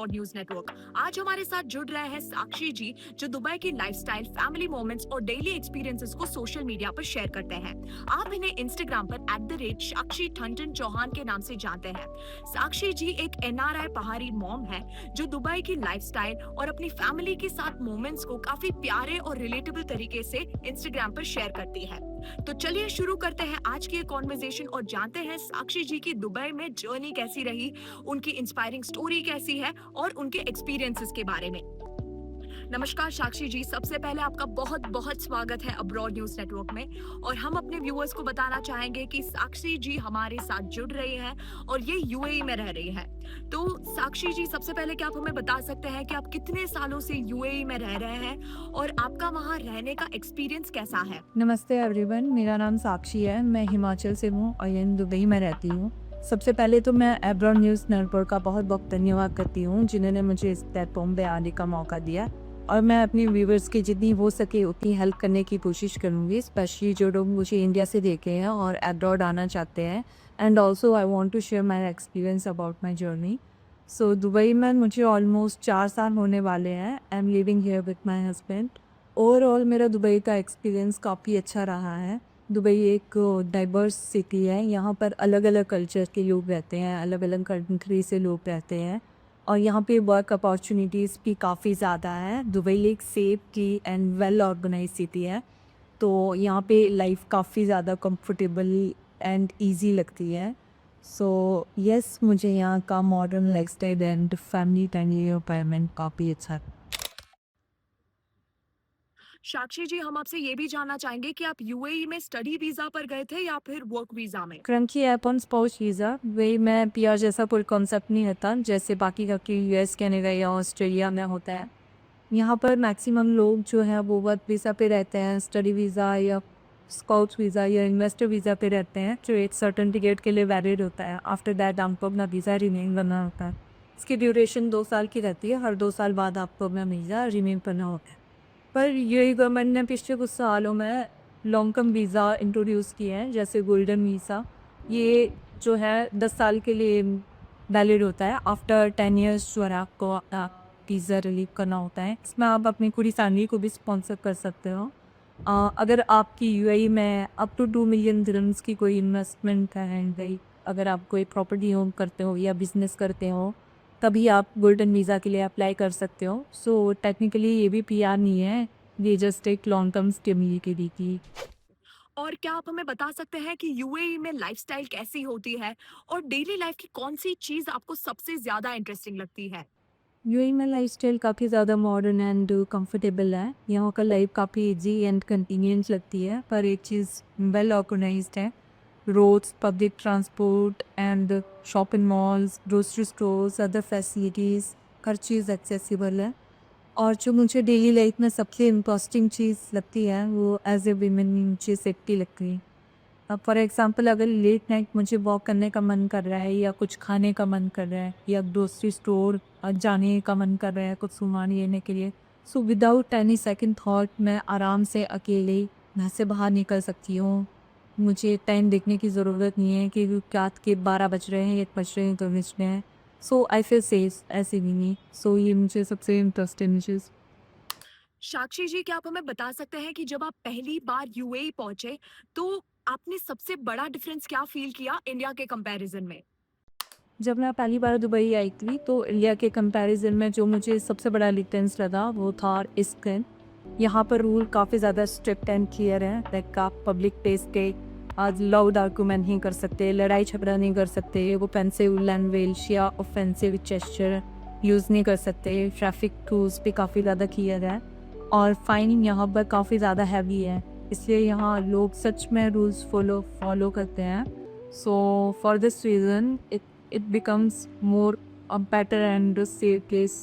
Abroad news network. आज हमारे साथ जुड़ रहे हैं साक्षी जी, जो दुबई की लाइफस्टाइल, फैमिली मोमेंट्स और डेली एक्सपीरियंसेस को सोशल मीडिया पर शेयर करते हैं। आप इन्हें इंस्टाग्राम पर @साक्षी ठंडन चौहान के नाम से जानते हैं। साक्षी जी एक एनआरआई पहाड़ी मॉम है, जो दुबई की लाइफस्टाइल और अपनी फैमिली के साथ मोमेंट्स को काफी प्यारे और रिलेटेबल तरीके से इंस्टाग्राम पर शेयर करती है। तो चलिए शुरू करते हैं आज की ये कॉन्वर्सेशन और जानते हैं साक्षी जी की दुबई में जर्नी कैसी रही, उनकी इंस्पायरिंग स्टोरी कैसी है और उनके एक्सपीरियंसेस के बारे में। नमस्कार साक्षी जी, सबसे पहले आपका बहुत बहुत स्वागत है अब्रॉड न्यूज नेटवर्क में। और हम अपने व्यूअर्स को बताना चाहेंगे कि साक्षी जी हमारे साथ जुड़ रही हैं और ये यूएई में रह रही है। तो साक्षी जी, सबसे पहले क्या आप हमें बता सकते हैं कि आप कितने सालों से यूएई में रह रहे हैं और आपका वहाँ रहने का एक्सपीरियंस कैसा है? नमस्ते एवरीवन, मेरा नाम साक्षी है। मैं हिमाचल से हूँ और यहीं दुबई में रहती हूँ। सबसे पहले तो मैं एब्रॉड न्यूज़ नेटवर्क का बहुत बहुत धन्यवाद करती हूँ, जिन्होंने मुझे इस प्लेटफॉर्म पे आने का मौका दिया। और मैं अपने व्यूवर्स की जितनी हो सके उतनी हेल्प करने की कोशिश करूँगी, स्पेशली जो लोग मुझे इंडिया से देखे हैं और एब्रॉड आना चाहते हैं। And also I want to share my experience about my journey. So Dubai में मुझे ऑलमोस्ट 4 साल होने वाले हैं। I am living here with my husband. Overall मेरा दुबई का एक्सपीरियंस काफ़ी अच्छा रहा है। दुबई एक डाइवर्स सिटी है। यहाँ पर अलग अलग कल्चर के लोग रहते हैं, अलग अलग कंट्री से लोग रहते हैं और यहाँ पे वर्क अपॉर्चुनिटीज़ भी काफ़ी ज़्यादा है। दुबई एक सेफ की एंड वेल ऑर्गेनाइज सिटी है, तो यहाँ पे लाइफ काफ़ी ज़्यादा कंफर्टेबल एंड इजी लगती है। सो यस, मुझे यहाँ का modern lifestyle and family friendly environment काफ़ी अच्छा है। साक्षी जी, हम आपसे ये भी जानना चाहेंगे कि आप यूएई में स्टडी वीजा पर गए थे या फिर वर्क वीजा में? Crunchy app on spouse visa वही मैं पीआर जैसा कोई कॉन्सेप्ट नहीं होता जैसे बाकी का कि यूएस कनाडा या ऑस्ट्रेलिया में होता है। यहाँ पर मैक्सिमम लोग जो है वो वर्क वीज़ा पे रहते हैं, स्टडी वीज़ा या स्काउट्स वीज़ा या इन्वेस्टर वीज़ा पे रहते हैं, जो एक सर्टेन पीरियड के लिए वैलिड होता है। आफ्टर दैट आपको अपना वीज़ा रिन्यू करना होता है। इसकी ड्यूरेशन 2 साल की रहती है। हर 2 साल बाद आपको अपना वीज़ा रिन्यू करना होता है। पर यूएई गवर्नमेंट ने पिछले कुछ सालों में लॉन्ग टर्म वीज़ा इंट्रोड्यूस किए हैं, जैसे गोल्डन वीज़ा। ये जो है 10 साल के लिए वैलिड होता है। आफ्टर 10 इयर्स जो है आपको अपना वीज़ा रिलीव करना होता है। इसमें आप अपनी पूरी फैमिली को भी स्पॉन्सर कर सकते हो। अगर आपकी यूएई में अप टू 2 मिलियन दिरहम्स की कोई इन्वेस्टमेंट है एंड अगर आप कोई प्रॉपर्टी ओन करते हो या बिजनेस करते हो, तभी आप गोल्डन वीज़ा के लिए अप्लाई कर सकते हो। सो टेक्निकली ये भी पीआर नहीं है, ये जस्ट एक लॉन्ग टर्म स्टेबिलिटी की। और क्या आप हमें बता सकते हैं कि यूएई में लाइफस्टाइल कैसी होती है और डेली लाइफ की कौन सी चीज आपको सबसे ज्यादा इंटरेस्टिंग लगती है? यूएई में लाइफस्टाइल काफ़ी ज़्यादा मॉडर्न एंड कंफर्टेबल है। यहाँ का लाइफ काफ़ी इजी एंड कन्वीनियंट लगती है, पर एक चीज़ वेल ऑर्गेनाइज्ड है। Roads, public transport and shopping malls, grocery stores, other facilities, हर चीज़ एक्सेसिबल है। और जो मुझे डेली लाइफ में सबसे इंटरेस्टिंग चीज़ लगती है वो एज ए वीमेन मुझे सेफ्टी लगती है। अब फॉर एग्जांपल अगर लेट नाइट मुझे वॉक करने का मन कर रहा है या कुछ खाने का मन कर रहा है या ग्रोसरी स्टोर जाने का मन कर रहा है कुछ सामान लेने के लिए, so without any second thought मैं आराम से अकेले घर से बाहर निकल सकती हूँ। मुझे टाइम देखने की ज़रूरत नहीं है कि रात के 12 बज रहे हैं, 1 बज रहे हैं, 2 बज रहे हैं। सो आई फील सेफ ऐसे भी नहीं। सो ये मुझे सबसे इंटरेस्टिंग चीज़। साक्षी जी, क्या आप हमें बता सकते हैं कि जब आप पहली बार यूएई पहुंचे, तो आपने सबसे बड़ा डिफरेंस क्या फील किया इंडिया के कंपैरिजन में? जब मैं पहली बार दुबई आई थी तो इंडिया के कंपैरिजन में जो मुझे सबसे बड़ा डिफरेंस लगा वो था स्किन। यहाँ पर रूल काफ़ी ज़्यादा स्ट्रिक्ट एंड क्लियर है। लाइक आप पब्लिक प्लेस के आज लाउड आर्गूमेंट नहीं कर सकते, लड़ाई झगड़ा नहीं कर सकते, वो पेंसिव लैंग्वेज या ऑफेंसिव जेस्चर यूज़ नहीं कर सकते। ट्रैफिक रूल्स भी काफ़ी ज़्यादा क्लियर है और फाइन यहाँ पर काफ़ी ज़्यादा हैवी है, इसलिए यहाँ लोग सच में रूल्स फॉलो करते हैं। So for this reason it becomes more a better and safe place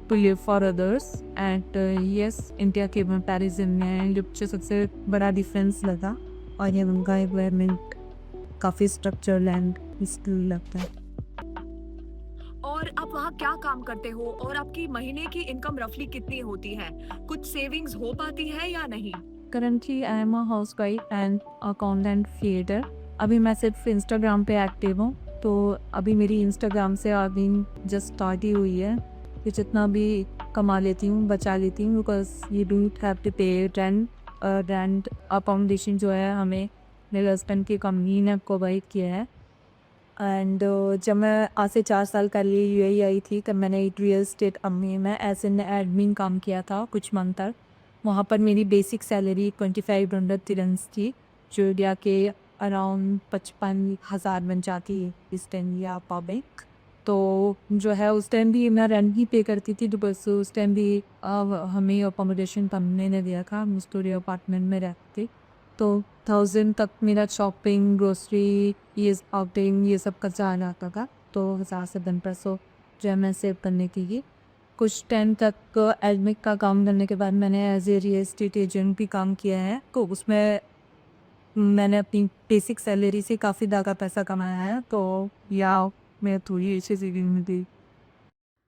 to live for others and yes, India के कंपैरिजन में जो मुझे सबसे बड़ा डिफरेंस लगा और ये उनका एनवायरनमेंट काफ़ी स्ट्रक्चर्ड एंड पीसफुल लगता है। और आप वहाँ क्या काम करते हो और आपकी महीने की इनकम रफली कितनी होती है? कुछ सेविंग्स हो पाती है या नहीं? Currently I am a house wife and a content creator. अभी मैं सिर्फ इंस्टाग्राम पे एक्टिव हूँ तो अभी मेरी इंस्टाग्राम से अर्निंग जस्ट स्टार्ट ही हुई है। ये जितना भी कमा लेती हूँ, बचा लेती हूँ, because you don't have to pay rent. Rent accommodation जो है हमें मेरे हस्बैंड की कंपनी ने प्रोवाइड किया है। एंड जब मैं आज से 4 साल पहले यूएई आई थी, तब मैंने एक रियल एस्टेट कंपनी में एज़ एन एडमिन काम किया था कुछ मंथ तक। वहाँ पर मेरी बेसिक सैलरी 2500 दिरहम्स थी, जो इंडिया के अराउंड 55,000 बन जाती है इस टाइम या पब्लिक। तो जो है उस टाइम भी मैं रेंट ही पे करती थी, तो बस उस टाइम भी हमें अकोमोडेशन कंपनी ने दिया था, हम स्टूडियो अपार्टमेंट में रहते थे। तो 1000 तक मेरा शॉपिंग, ग्रोसरी, ये आउटिंग, ये सब खर्चा आ जाता था। तो 1000 से 1500 जो है मैं सेव करने के लिए कुछ टाइम तक एडमिक का काम करने के बाद मैंने as a real estate agent भी काम किया है। तो उसमें मैंने अपनी बेसिक सैलरी से काफ़ी ज़्यादा पैसा कमाया है। तो या मैं थोड़ी अच्छी सेविंग में थी।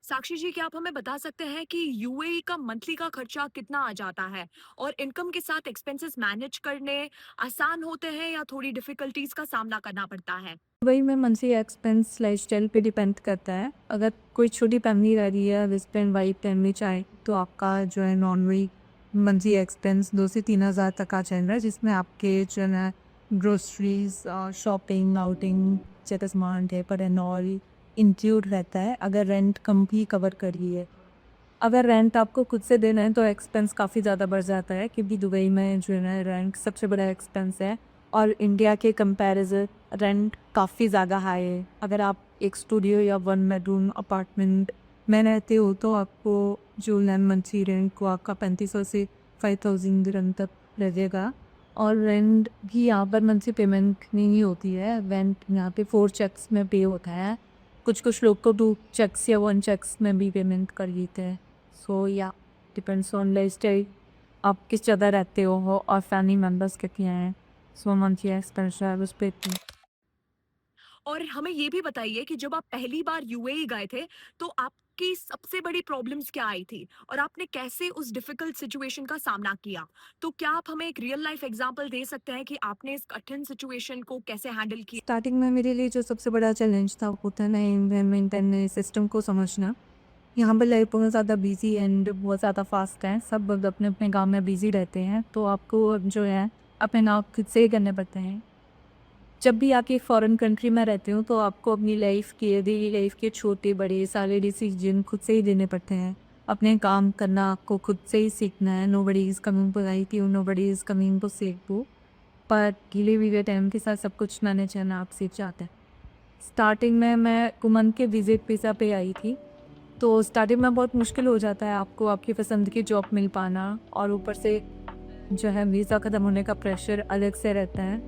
साक्षी जी, क्या आप हमें बता सकते हैं कि यूएई का मंथली का खर्चा कितना आ जाता है और इनकम के साथ एक्सपेंसेस मैनेज करने आसान होते हैं या थोड़ी डिफिकल्टीज का सामना करना पड़ता है? वही मैं मंथली एक्सपेंस लाइफस्टाइल पे डिपेंड करता है। अगर कोई छोटी फैमिली रह रही है, हस्बैंड वाइफ फैमिली चाहे, तो आपका जो है नॉर्मली मंथली एक्सपेंस 2 से 3,000 तक आ जाएगा, जिसमें आपके जो है ग्रोसरीज, शॉपिंग, आउटिंग, जैसे सामान, डायपर एंड ऑल इंक्लूड रहता है, अगर रेंट कम भी कवर करी है। अगर रेंट आपको खुद से देना है तो एक्सपेंस काफ़ी ज़्यादा बढ़ जाता है, क्योंकि दुबई में जो है ना रेंट सबसे बड़ा एक्सपेंस है, और इंडिया के कंपैरिजन रेंट काफ़ी ज़्यादा हाई है। अगर आप एक स्टूडियो या 1 बेडरूम अपार्टमेंट में रहते हो तो आपको जो मंथली रेंट को आपका 3500 से 5000 दिरहम तक लगेगा। और रेंट भी यहाँ पर मंथली पेमेंट नहीं होती है, रेंट यहाँ पे 4 चेक्स में पे होता है। कुछ लोग को 2 चेक्स या 1 चेक्स में भी पेमेंट कर देते हैं। सो या डिपेंड्स ऑन लाइफस्टाइल, आप किस जगह रहते हो और फैमिली मेम्बर्स कितने हैं। सो मंथली एक्सपेंडिचर उस पे थी। और हमें ये भी बताइए कि जब आप पहली बार यूएई गए थे तो आपकी सबसे बड़ी प्रॉब्लम्स क्या आई थी और आपने कैसे उस डिफिकल्ट सिचुएशन का सामना किया? तो क्या आप हमें एक रियल लाइफ एग्जांपल दे सकते हैं कि आपने इस कठिन सिचुएशन को कैसे हैंडल किया? स्टार्टिंग में मेरे लिए जो सबसे बड़ा चैलेंज था वो था नए एनवायरनमेंट एंड नए सिस्टम को समझना। यहाँ पर लाइफ बहुत ज़्यादा बिजी एंड बहुत ज़्यादा फास्ट है, सब लोग अपने अपने काम में बिजी रहते हैं, तो आपको जो है अपने काम खुद से ही करने पड़ते हैं। जब भी आप एक फॉरेन कंट्री में रहते हो तो आपको अपनी लाइफ के, डेली लाइफ के छोटे बड़े सारे डिसीजन खुद से ही लेने पड़ते हैं। अपने काम करना आपको खुद से ही सीखना है। Nobody is coming to guide you, nobody is coming to save you, पर धीरे धीरे टाइम के साथ सब कुछ मैनेज करना आप सीख जाते हैं। स्टार्टिंग में मैं कुमन के विजिट वीज़ा पे आई थी, तो स्टार्टिंग में बहुत मुश्किल हो जाता है आपको आपकी पसंद की जॉब मिल पाना, और ऊपर से जो है वीज़ा ख़त्म होने का प्रेशर अलग से रहता है।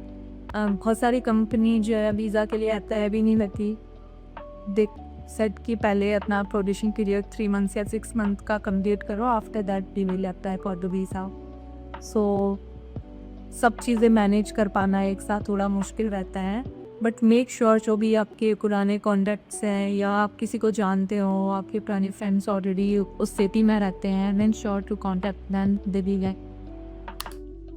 बहुत सारी कंपनी जो है वीज़ा के लिए अप्लाई भी नहीं लगती। देख सेट कि पहले अपना प्रोबेशन पीरियड 3 मंथ्स या 6 मंथ का कंप्लीट करो, after that we will apply for the visa. सो सब चीज़ें मैनेज कर पाना एक साथ थोड़ा मुश्किल रहता है, बट मेक श्योर जो भी आपके पुराने कॉन्टैक्ट्स हैं या आप किसी को जानते हो, आपके पुराने फ्रेंड्स ऑलरेडी उस सिटी में रहते हैं, then sure to contact them, they will get.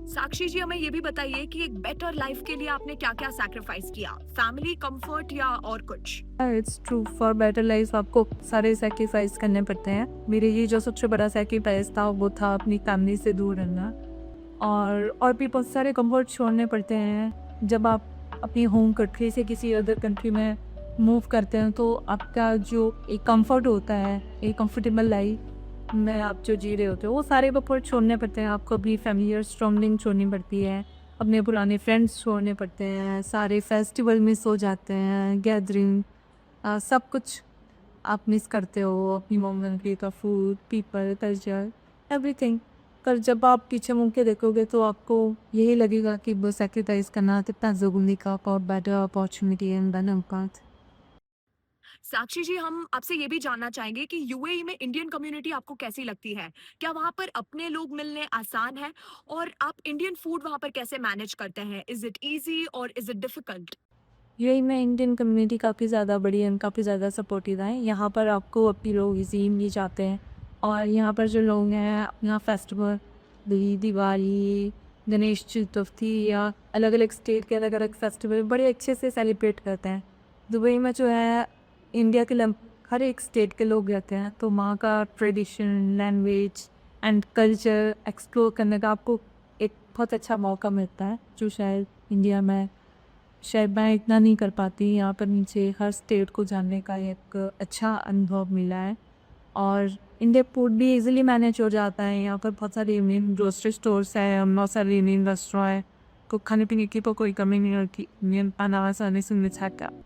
Sakshi ji, हमें ये भी बताइए कि एक बेटर लाइफ के लिए आपने क्या-क्या सैक्रिफाइस किया? फैमिली, कंफर्ट या और कुछ? It's true, for better life आपको सारे सेक्रीफाइस करने पड़ते हैं। मेरे लिए जो सबसे बड़ा सेक्रीफाइस था वो था अपनी फैमिली से दूर रहना, और भी बहुत सारे कंफर्ट छोड़ने पड़ते हैं। जब आप अपनी होम कंट्री से किसी अदर कंट्री में मूव करते हैं तो आपका जो एक कंफर्ट होता है, एक कंफर्टेबल लाइफ में आप जो जी रहे होते हो, वो सारे कंफर्ट छोड़ने पड़ते हैं। आपको अपनी फैमिलियर सराउंडिंग छोड़नी पड़ती है, अपने पुराने फ्रेंड्स छोड़ने पड़ते हैं, सारे फेस्टिवल मिस हो जाते हैं, गैदरिंग, सब कुछ आप मिस करते हो, अपनी होम कंट्री का फूड, पीपल, कल्चर, एवरीथिंग। पर जब आप पीछे मुड़ के देखोगे तो आपको यही लगेगा कि वो सैक्रिफाइस करना कितना ज़रूरी का, for better opportunity and better path. Sakshi ji, हम आपसे ये भी जानना चाहेंगे कि यूएई में इंडियन कम्युनिटी आपको कैसी लगती है? क्या वहाँ पर अपने लोग मिलने आसान है? और आप इंडियन फूड वहाँ पर कैसे मैनेज करते हैं? इज़ इट ईज़ी और इज़ इट डिफिकल्ट? यूएई में इंडियन कम्युनिटी काफ़ी ज़्यादा बड़ी है, काफ़ी ज़्यादा सपोर्टिव है। यहाँ पर आपको अपनी लोग इज़ीली जाते हैं, और यहाँ पर जो लोग हैं अपना फेस्टिवल, दिवाली, गणेश चतुर्थी या अलग अलग स्टेट के अलग अलग फेस्टिवल बड़े अच्छे से सेलिब्रेट करते हैं। दुबई में जो है इंडिया के हर एक स्टेट के लोग रहते हैं, तो वहाँ का tradition, language and culture explore करने का आपको एक बहुत अच्छा मौका मिलता है, जो शायद मैं इतना नहीं कर पाती। यहाँ पर मुझे हर स्टेट को जानने का एक अच्छा अनुभव मिला है। और इंडिया फूड भी इजीली मैनेज हो जाता है। यहाँ पर बहुत सारे इंडियन ग्रोसरी स्टोर्स हैं, बहुत सारे इंडियन रेस्टोरेंट हैं, तो खाने पीने की तो कोई कमी नहीं होती। इंडियन खाना आसानी से मिल सकता है।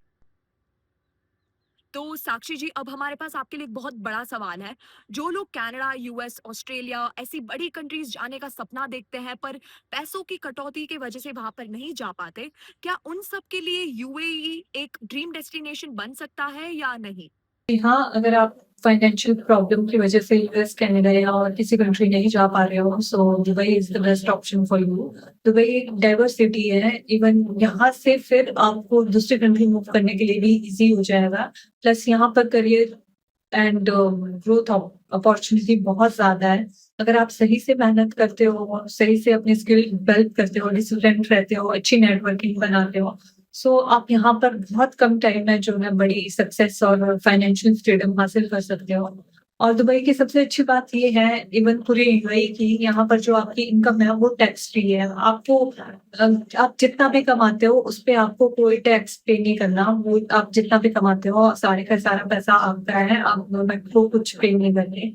तो साक्षी जी, अब हमारे पास आपके लिए एक बहुत बड़ा सवाल है। जो लोग कनाडा, यूएस, ऑस्ट्रेलिया ऐसी बड़ी कंट्रीज जाने का सपना देखते हैं पर पैसों की कटौती की वजह से वहां पर नहीं जा पाते, क्या उन सब के लिए यूएई एक ड्रीम डेस्टिनेशन बन सकता है या नहीं? जी हाँ, अगर आप फाइनेंशियल प्रॉब्लम की वजह से यूएस, कनाडा या और किसी कंट्री नहीं जा पा रहे हो, so Dubai is the best option for you. Dubai एक डाइवर्स सिटी है, इवन यहाँ से फिर आपको दूसरी कंट्री मूव करने के लिए भी ईज़ी हो जाएगा। प्लस यहाँ पर करियर एंड ग्रोथ अपॉर्चुनिटी बहुत ज़्यादा है। अगर आप सही से मेहनत करते हो, सही से अपनी स्किल डेवलप करते हो, डिसिप्लिन्ड रहते हो, अच्छी नेटवर्किंग बनाते हो, सो आप यहाँ पर बहुत कम टाइम में जो है बड़ी सक्सेस और फाइनेंशियल फ्रीडम हासिल कर सकते हो। और दुबई की सबसे अच्छी बात ये है, इवन पूरी यूएई की, यहाँ पर जो आपकी इनकम है वो टैक्स फ्री है। आपको आप जितना भी कमाते हो उस पे आपको कोई टैक्स पे नहीं करना। वो आप जितना भी कमाते हो सारे का सारा पैसा आपका है, आप गवर्नमेंट को कुछ पे नहीं करने।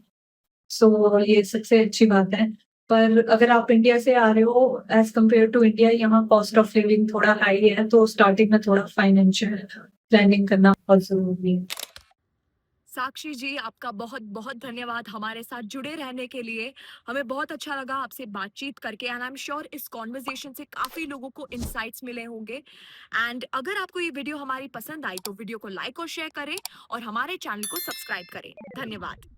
सो ये सबसे अच्छी बात है। पर अगर आप इंडिया से आ रहे हो, एज़ कम्पेयर टू इंडिया, यहाँ कॉस्ट ऑफ लिविंग थोड़ा हाई है, तो स्टार्टिंग में थोड़ा फाइनेंशियल प्लानिंग करना बहुत ज़रूरी है। साक्षी जी, आपका बहुत-बहुत धन्यवाद हमारे साथ जुड़े रहने के लिए। हमें बहुत अच्छा लगा आपसे बातचीत करके एंड आई एम श्योर इस कॉन्वर्सेशन से काफ़ी लोगों को इनसाइट्स मिले होंगे। एंड अगर आपको ये वीडियो हमारी पसंद आई तो वीडियो को लाइक और शेयर करें और हमारे चैनल को सब्सक्राइब करें। धन्यवाद।